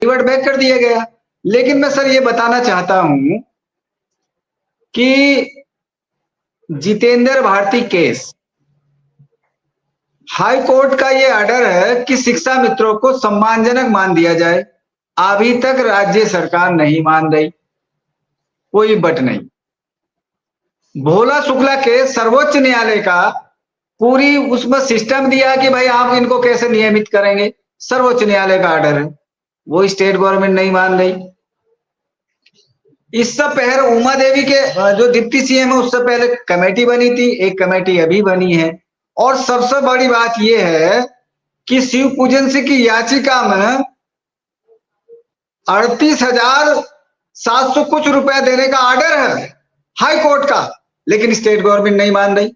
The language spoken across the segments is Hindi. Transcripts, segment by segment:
रिवर्ट बैक कर दिया गया। लेकिन मैं सर ये बताना चाहता हूं कि Jitendra Bharti case, high court का ये ऑर्डर है कि शिक्षा मित्रों को सम्मानजनक मान दिया जाए। अभी तक राज्य सरकार नहीं मान रही, कोई बट नहीं। भोला शुक्ला के सर्वोच्च न्यायालय का पूरी उसमें सिस्टम दिया कि भाई आप इनको कैसे नियमित करेंगे, सर्वोच्च न्यायालय का ऑर्डर है, वो स्टेट गवर्नमेंट नहीं मान रही। इससे पहले उमा देवी के जो डिप्टी सीएम है उससे पहले कमेटी बनी थी, एक कमेटी अभी बनी है। और सबसे बड़ी बात यह है कि शिव पूजन सिंह की याचिका में 38,700 कुछ रुपया देने का ऑर्डर है हाई कोर्ट का, लेकिन स्टेट गवर्नमेंट नहीं मान रही।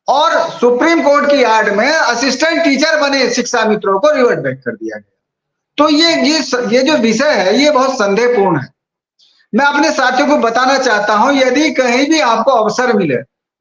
और सुप्रीम कोर्ट की यार्ड में असिस्टेंट टीचर बने शिक्षा मित्रों को रिवर्ट बैक कर दिया गया। तो ये जो विषय है ये बहुत संदेहपूर्ण है। मैं अपने साथियों को बताना चाहता हूं, यदि कहीं भी आपको अवसर मिले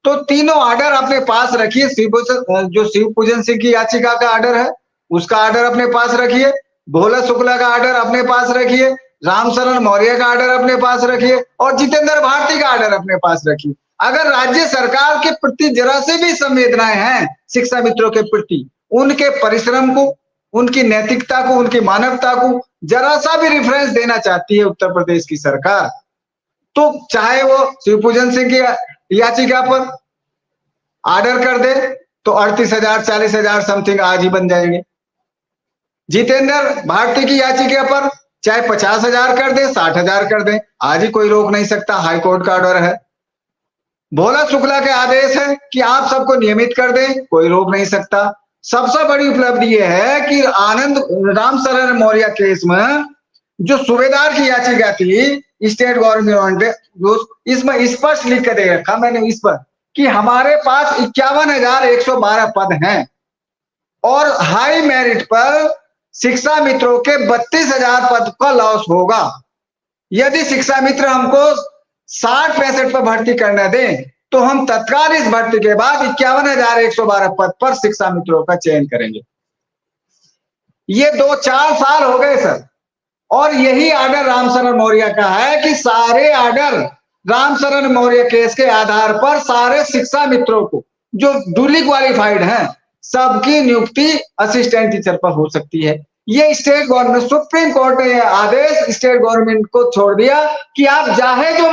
तो तीनों ऑर्डर अपने पास रखिए। जो शिव पूजन सिंह की याचिका का ऑर्डर है उसका ऑर्डर अपने पास रखिए, भोला शुक्ला का ऑर्डर अपने पास रखिए, रामशरण मौर्य का ऑर्डर अपने पास रखिए और जितेंद्र भारती का ऑर्डर अपने पास रखिए। अगर राज्य सरकार के प्रति जरा से भी संवेदनाएं हैं शिक्षा मित्रों के प्रति, उनके परिश्रम को, उनकी नैतिकता को, उनकी मानवता को जरा सा भी रेफरेंस देना चाहती है उत्तर प्रदेश की सरकार, तो चाहे वो शिव पूजन सिंह की याचिका पर ऑर्डर कर दे तो 38,000 40,000 समथिंग आज ही बन जाएंगे। जितेंद्र भारती की याचिका पर चाहे 50,000 कर दे, 60,000 कर दे, आज ही कोई रोक नहीं सकता, हाई कोर्ट का ऑर्डर है। भोला शुक्ला के आदेश है कि आप सबको नियमित कर दें, कोई रोक नहीं सकता। सबसे बड़ी उपलब्धि यह है कि आनंद रामशरण मौर्य केस में जो सूबेदार की याचिका थी स्टेट गवर्नमेंट ने इसमें स्पष्ट लिख कर दे रखा मैंने इस पर कि हमारे पास 51,112 पद हैं और हाई मेरिट पर शिक्षा मित्रों के 32,000 पद का लॉस होगा। यदि शिक्षा मित्र हमको 60-65 पर भर्ती करने दें तो हम तत्काल इस भर्ती के बाद 51,112 पद पर शिक्षा मित्रों का चयन करेंगे। ये 2-4 साल हो गए सर, और यही ऑर्डर रामशरण मौर्य का है कि सारे ऑर्डर रामशरण मौर्य केस के आधार पर सारे शिक्षा मित्रों को जो डुली क्वालिफाइड हैं सबकी नियुक्ति असिस्टेंट टीचर पर हो सकती है। ये स्टेट गवर्नमेंट, सुप्रीम कोर्ट ने यह आदेश स्टेट गवर्नमेंट को छोड़ दिया कि आप चाहे जो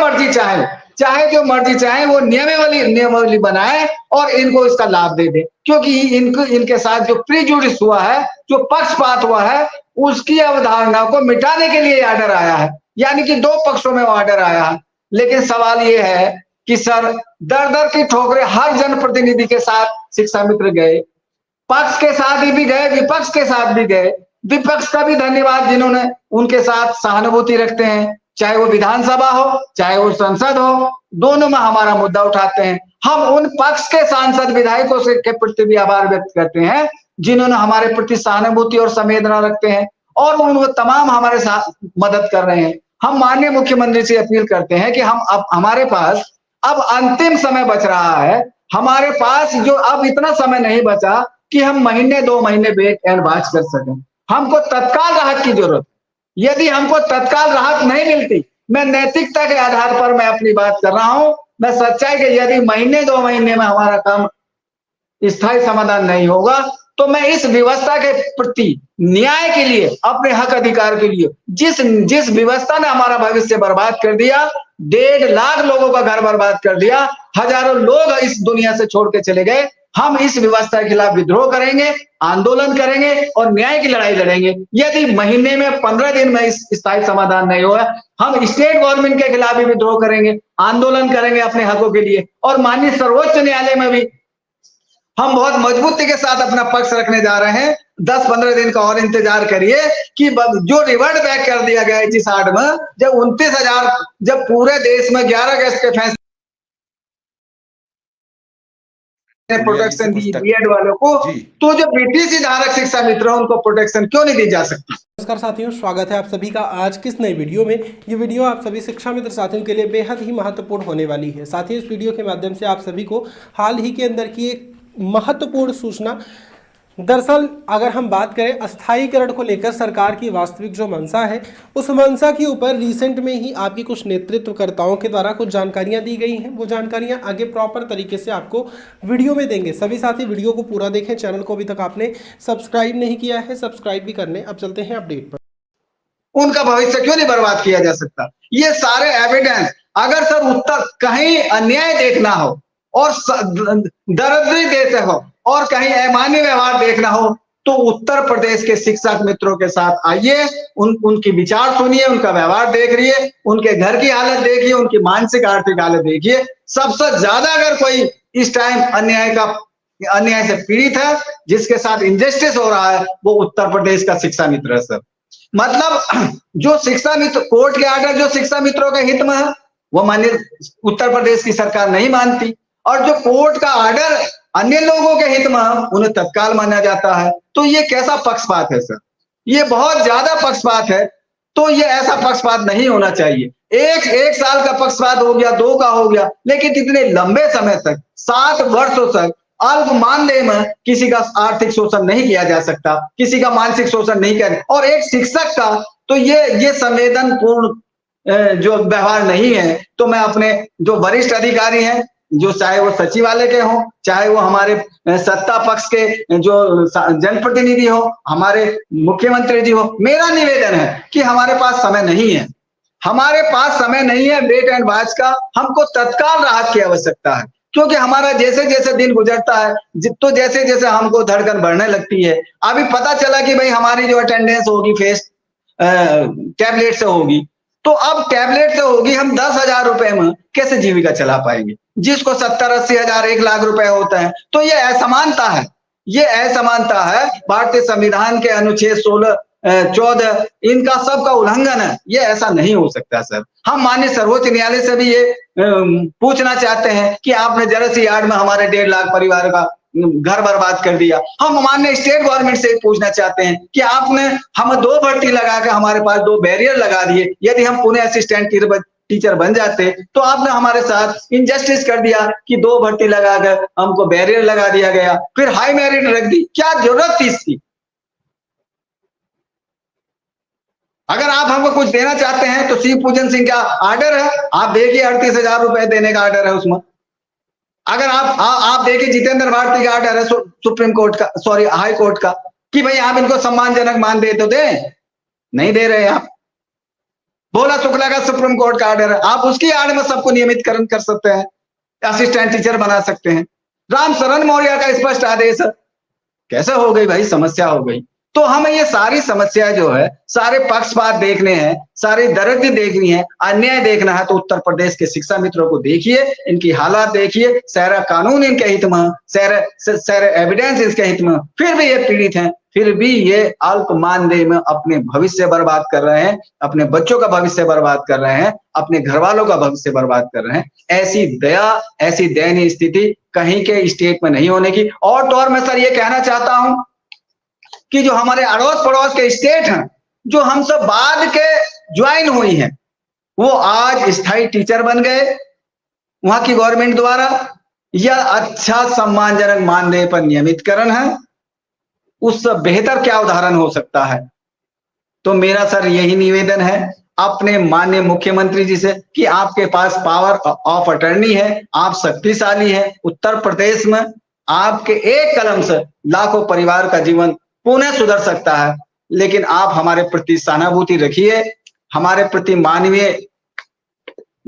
मर्जी चाहे वो नियमावली बनाए और इनको इसका लाभ दे दे, क्योंकि इनके साथ जो प्रीजुडिस हुआ है, जो पक्षपात हुआ है, उसकी अवधारणा को मिटाने के लिए ऑर्डर आया है। यानी कि दो पक्षों में ऑर्डर आया है। लेकिन सवाल ये है कि सर दर दर की ठोकरें हर जनप्रतिनिधि के साथ शिक्षा मित्र गए, पक्ष के साथ भी गए, विपक्ष के साथ भी गए। विपक्ष का भी धन्यवाद जिन्होंने उनके साथ सहानुभूति रखते हैं, चाहे वो विधानसभा हो चाहे वो संसद हो, दोनों में हमारा मुद्दा उठाते हैं। हम उन पक्ष के सांसद विधायकों से के प्रति भी आभार व्यक्त करते हैं जिन्होंने हमारे प्रति सहानुभूति और संवेदना रखते हैं और वो तमाम हमारे साथ मदद कर रहे हैं। हम माननीय मुख्यमंत्री से अपील करते हैं कि हमारे पास अब अंतिम समय बच रहा है, हमारे पास जो अब इतना समय नहीं बचा कि हम महीने 2 महीने वेट एंड वॉच कर सकें। हमको तत्काल राहत की जरूरत है। यदि हमको तत्काल राहत नहीं मिलती, मैं नैतिकता के आधार पर मैं अपनी बात कर रहा हूं, मैं सच्चाई के यदि महीने 2 महीने में हमारा काम स्थायी समाधान नहीं होगा तो मैं इस व्यवस्था के प्रति न्याय के लिए, अपने हक अधिकार के लिए, जिस व्यवस्था ने हमारा भविष्य बर्बाद कर दिया, 1.5 लाख लोगों का घर बर्बाद कर दिया, हजारों लोग इस दुनिया से छोड़ के चले गए, हम इस व्यवस्था के खिलाफ विद्रोह करेंगे, आंदोलन करेंगे और न्याय की लड़ाई लड़ेंगे। यदि महीने में 15 दिन में इस स्थायी समाधान नहीं होगा, हम स्टेट गवर्नमेंट के खिलाफ भी विद्रोह करेंगे, आंदोलन करेंगे अपने हकों के लिए। और माननीय सर्वोच्च न्यायालय में भी हम बहुत मजबूती के साथ अपना पक्ष रखने जा रहे हैं। 10-15 दिन का और इंतजार करिए कि जो रिवर्ट बैक कर दिया गया है जिस आड़ में, जब 29,000 जब पूरे देश में 11 अगस्त के फैसले प्रोटेक्शन दी बीएड वालों को, तो जो बीटीसी धारक शिक्षा मित्र उनको प्रोटेक्शन क्यों नहीं दी जा सकती। नमस्कार साथियों, स्वागत है आप सभी का आज किस नई वीडियो में। ये वीडियो आप सभी शिक्षा मित्र साथियों के लिए बेहद ही महत्वपूर्ण होने वाली है। साथ ही इस वीडियो के माध्यम से आप सभी को हाल ही के अंदर की एक महत्वपूर्ण सूचना दरअसल अगर हम बात करें अस्थायीकरण को लेकर सरकार की वास्तविक जो मंशा है, उस मंशा के ऊपर रिसेंट में ही आपकी कुछ नेतृत्वकर्ताओं के द्वारा कुछ जानकारियां दी गई हैं। वो जानकारियां आगे प्रॉपर तरीके से आपको वीडियो में देंगे। सभी साथी वीडियो को पूरा देखें। चैनल को अभी तक आपने सब्सक्राइब नहीं किया है, सब्सक्राइब भी कर लें। अब चलते हैं अपडेट पर। उनका भविष्य क्यों नहीं बर्बाद किया जा सकता? ये सारे एविडेंस, अगर सर उत्तर कहीं अन्याय देखना हो और दरिद्री देते हो और कहीं अमान्य व्यवहार देखना हो तो उत्तर प्रदेश के शिक्षक मित्रों के साथ आइए, उनकी विचार सुनिए, उनका व्यवहार देखिए, उनके घर की हालत देखिए, उनकी मानसिक आर्थिक हालत देखिए। सबसे ज्यादा अगर कोई इस टाइम अन्याय से पीड़ित है, जिसके साथ इंजस्टिस हो रहा है, वो उत्तर प्रदेश का शिक्षा मित्र है सर। मतलब जो शिक्षा मित्र कोर्ट के आर्डर जो शिक्षा मित्रों के हित में है, वो मान्य उत्तर प्रदेश की सरकार नहीं मानती, और जो कोर्ट का आर्डर अन्य लोगों के हित में उन्हें तत्काल माना जाता है। तो ये कैसा पक्षपात है सर? ये बहुत ज्यादा पक्षपात है। तो ये ऐसा पक्षपात नहीं होना चाहिए। एक साल का पक्षपात हो गया, 2 का हो गया, लेकिन इतने लंबे समय तक 7 वर्षों तक अल्प मानदेय में किसी का आर्थिक शोषण नहीं किया जा सकता, किसी का मानसिक शोषण नहीं किया। और एक शिक्षक का तो ये संवेदनपूर्ण जो व्यवहार नहीं है। तो मैं अपने जो वरिष्ठ अधिकारी हैं, जो चाहे वो सचिवालय के हों, चाहे वो हमारे सत्ता पक्ष के जो जनप्रतिनिधि हो, हमारे मुख्यमंत्री जी हो, मेरा निवेदन है कि हमारे पास समय नहीं है, हमारे पास समय नहीं है वेट एंड वॉच का। हमको तत्काल राहत की आवश्यकता है, क्योंकि हमारा जैसे जैसे दिन गुजरता है तो जैसे जैसे हमको धड़कन बढ़ने लगती है। अभी पता चला कि भाई हमारी जो अटेंडेंस होगी फेस टैबलेट से होगी, तो अब टैबलेट से होगी, हम 10,000 रुपए में कैसे जीविका चला पाएंगे, जिसको 70-80 हजार 1 लाख रुपए होता है। तो ये असमानता है, ये असमानता है। भारतीय संविधान के अनुच्छेद 16, 14 इनका सबका उल्लंघन है। ये ऐसा नहीं हो सकता सर। हम माननीय सर्वोच्च न्यायालय से भी ये पूछना चाहते हैं कि आपने जरा सी यार्ड में हमारे 1.5 लाख परिवार का घर बर्बाद कर दिया। हम माननीय स्टेट गवर्नमेंट से पूछना चाहते हैं कि आपने हम 2 भर्ती लगा के हमारे पास 2 बैरियर लगा दिए। यदि हम पुणे असिस्टेंट टीचर बन जाते तो आपने हमारे साथ इनजस्टिस कर दिया कि 2 भर्ती लगाकर हमको बैरियर लगा दिया गया, फिर हाई मेरिट रख दी। क्या जरूरत थी इसकी? अगर आप हमको कुछ देना चाहते हैं तो शिव पूजन सिंह का आर्डर है, आप देखिए 38,000 रुपए देने का आर्डर है उसमें। अगर आप देखिए जितेंद्र भारती का आर्डर है सुप्रीम कोर्ट का, सॉरी हाई कोर्ट का, कि भाई आप इनको सम्मानजनक मान दे तो दे, नहीं दे रहे आप। भोला शुक्ला का सुप्रीम कोर्ट का आर्डर है, आप उसकी आड़ में सबको नियमितकरण कर सकते हैं, असिस्टेंट टीचर बना सकते हैं। राम शरण मौर्य का स्पष्ट आदेश है। कैसे हो गई भाई? समस्या हो गई। तो हमें ये सारी समस्या जो है, सारे पक्षपात देखने हैं, सारी दरिद्री देखनी है, अन्याय देखना है, तो उत्तर प्रदेश के शिक्षा मित्रों को देखिए, इनकी हालात देखिए, सारा कानून इनके हित में, सारे एविडेंस इसके हित में, फिर भी ये पीड़ित हैं, फिर भी ये अल्प मानदेय में अपने भविष्य बर्बाद कर रहे हैं, अपने बच्चों का भविष्य बर्बाद कर रहे हैं, अपने घर वालों का भविष्य बर्बाद कर रहे हैं। ऐसी दयनीय स्थिति कहीं के स्टेट में नहीं होने की। और तो और मैं सर ये कहना चाहता हूं कि जो हमारे अड़ोस पड़ोस के स्टेट हैं, जो हमसे बाद के ज्वाइन हुई हैं, वो आज स्थायी टीचर बन गए वहां की गवर्नमेंट द्वारा। यह अच्छा सम्मानजनक मानदेय पर नियमितकरण है, उससे बेहतर क्या उदाहरण हो सकता है? तो मेरा सर यही निवेदन है अपने माननीय मुख्यमंत्री जी से कि आपके पास पावर ऑफ अटर्नी है, आप शक्तिशाली हैं। उत्तर प्रदेश में आपके एक कलम से लाखों परिवार का जीवन पुनः सुधर सकता है, लेकिन आप हमारे प्रति सहानुभूति रखिए, हमारे प्रति मानवीय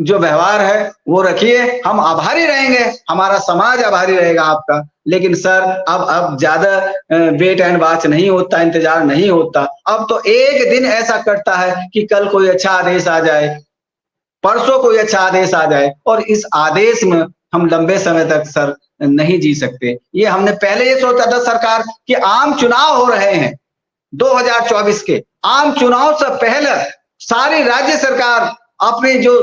जो व्यवहार है वो रखिए। हम आभारी रहेंगे, हमारा समाज आभारी रहेगा आपका। लेकिन सर अब ज्यादा वेट एंड वॉच नहीं होता, इंतजार नहीं होता। अब तो एक दिन ऐसा कटता है कि कल कोई अच्छा आदेश आ जाए, परसों कोई अच्छा आदेश आ जाए, और इस आदेश में हम लंबे समय तक सर नहीं जी सकते। ये हमने पहले ये सोचा था सरकार कि आम चुनाव हो रहे हैं 2024 के, आम चुनाव से पहले सारी राज्य सरकार अपने जो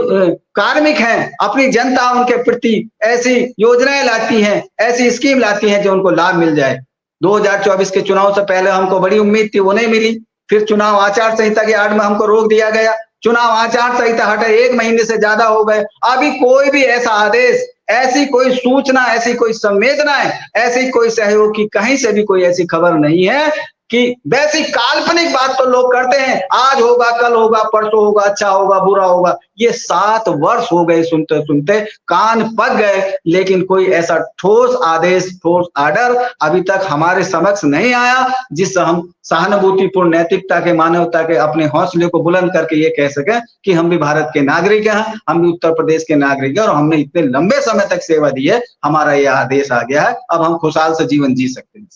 कार्मिक हैं, अपनी जनता उनके प्रति ऐसी योजनाएं लाती हैं, ऐसी स्कीम लाती हैं जो उनको लाभ मिल जाए। 2024 के चुनाव से पहले हमको बड़ी उम्मीद थी, वो नहीं मिली। फिर चुनाव आचार संहिता की आड़ में हमको रोक दिया गया। चुनाव आचार संहिता हटे 1 महीने से ज्यादा हो गए, अभी कोई भी ऐसा आदेश, ऐसी कोई सूचना, ऐसी कोई संवेदनाएं, ऐसी कोई सहयोग की कहीं से भी कोई ऐसी खबर नहीं है कि वैसी काल्पनिक बात तो लोग करते हैं, आज होगा, कल होगा, परसों होगा, अच्छा होगा, बुरा होगा। ये 7 वर्ष हो गए सुनते सुनते, कान पक गए, लेकिन कोई ऐसा ठोस आदेश, ठोस आर्डर अभी तक हमारे समक्ष नहीं आया जिससे हम सहानुभूतिपूर्ण, नैतिकता के, मानवता के अपने हौसले को बुलंद करके ये कह सके कि हम भी भारत के नागरिक हैं, हम भी उत्तर प्रदेश के नागरिक हैं और हमने इतने लंबे समय तक सेवा दी है, हमारा यह आदेश आ गया है, अब हम खुशहाल से जीवन जी सकते हैं।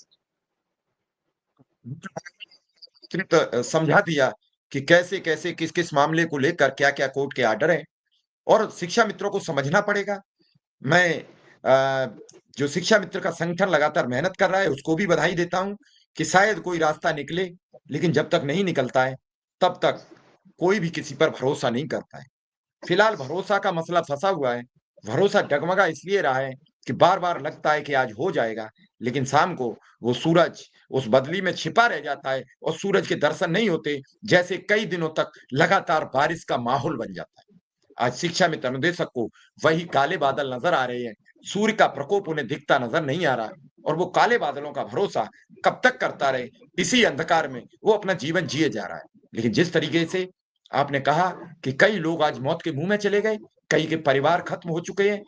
समझा दिया कि कैसे कैसे किस किस मामले को लेकर क्या क्या कोर्ट के आर्डर हैं और शिक्षा मित्रों को समझना पड़ेगा। मैं जो शिक्षा मित्र का संगठन लगातार मेहनत कर रहा है उसको भी बधाई देता हूं कि शायद कोई रास्ता निकले, लेकिन जब तक नहीं निकलता है तब तक कोई भी किसी पर भरोसा नहीं करता है। फिलहाल भरोसा का मसला फंसा हुआ है। भरोसा डगमगा इसलिए रहा है कि बार-बार लगता है कि आज हो जाएगा, लेकिन शाम को वो सूरज उस बदली में छिपा रह जाता है और सूरज के दर्शन नहीं होते, जैसे कई दिनों तक लगातार बारिश का माहौल बन जाता है। आज शिक्षा मित्र अनुदेशक को वही काले बादल नजर आ रहे हैं, सूर्य का प्रकोप उन्हें दिखता नजर नहीं आ रहा और वो काले बादलों का भरोसा कब तक करता रहे, इसी अंधकार में वो अपना जीवन जिए जा रहा है। लेकिन जिस तरीके से आपने कहा कि कई लोग आज मौत के मुंह में चले गए, कई के परिवार खत्म हो चुके हैं,